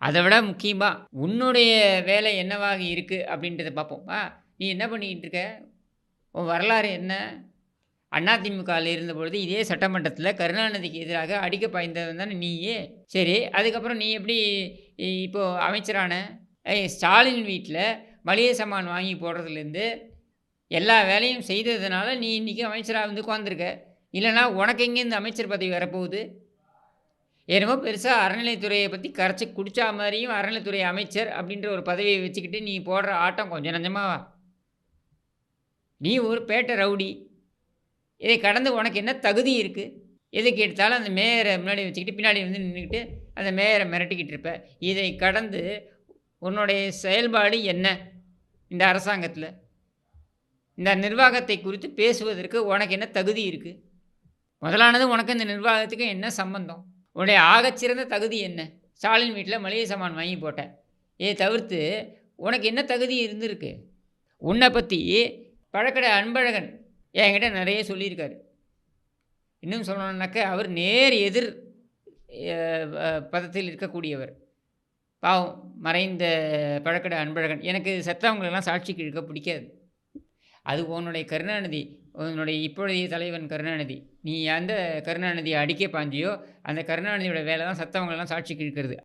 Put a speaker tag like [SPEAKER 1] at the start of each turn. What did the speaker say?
[SPEAKER 1] அத விட முக்கியமா, உன்னுடைய வேலை என்னவாக இருக்கு அப்படின்றத பார்ப்போம். நீ என்ன பண்ணிக்கிட்டு இருக்க? உன் வரலாறு என்ன? அதிமுகல இருந்தபொழுது இதே சட்டமன்றத்தில கருணாநிதிக்கு எதிராக அடிக்க பாய்ந்தவன் தானே நீயு. சரி, அதுக்கப்புறம் நீ எப்படி இப்போ அமைச்சரான? ஸ்டாலின் வீட்ல மளிகை சாமான் வாங்கி போடுறதுலேருந்து, எல்லா வேலையும் செய்ததுனால நீ இன்னைக்கு அமைச்சரா வந்து உட்கார்ந்துருக்க. இல்லன்னா உனக்கு எங்கே இந்த அமைச்சர் பதவி வரப்போகுது? என்னமோ பெருசா அறநிலைத்துறைய பத்தி கரைச்சு குடிச்சா மாரியும் அறநிலைத்துறை அமைச்சர் அப்படின்ற ஒரு பதவிய வச்சுக்கிட்டு நீ போடுற ஆட்டம் கொஞ்சம் நஞ்சமாவா? நீ ஒரு பேட்ட ரவுடி. இதை கடந்து உனக்கு என்ன தகுதி இருக்கு? எதுக்கு எடுத்தாலும் அந்த மேயர முன்னாடி வச்சுக்கிட்டு, பின்னாடி வந்து நின்னுக்கிட்டு, அந்த மேயர மிரட்டிக்கிட்டு இருப்ப. இதை கடந்து உன்னுடைய செயல்பாடு என்ன? இந்த அரசாங்கத்தில. இந்த நிர்வாகத்தை குறித்து பேசுவதற்கு உனக்கு என்ன தகுதி இருக்கு? முதலானது உனக்கு இந்த நிர்வாகத்துக்கும் என்ன சம்பந்தம்? உன்னுடைய ஆகச்சிறந்த தகுதி என்ன? ஸ்டாலின் வீட்ல மளிகை சாமான் வாங்கி போட்ட. இதை தவிர்த்து உனக்கு என்ன தகுதி இருந்திருக்கு? உன்ன பத்தி பழக்கடை அன்பழகன் என்கிட்ட நெறைய சொல்லியிருக்காரு. இன்னும் சொல்லணும்னாக்க, அவர் நேர் எதிர் அ வ பதத்தில் இருக்கக்கூடியவர். பாவம் மறைந்த பழக்கடை அன்பழகன். எனக்கு செத்தவங்களலாம் சாட்சிக்கு இழுக்க பிடிக்காது. அது உன்னுடைய கருணாநிதி, உன்னுடைய இப்பொழுதைய தலைவன் கருணாநிதி. நீ எந்த கருணாநிதிய அடிக்க பாய்ஞ்சியோ, அந்த கருணாநிதியோட வேலை தான் செத்தவங்களலாம் சாட்சிக்கு இழுக்கிறது.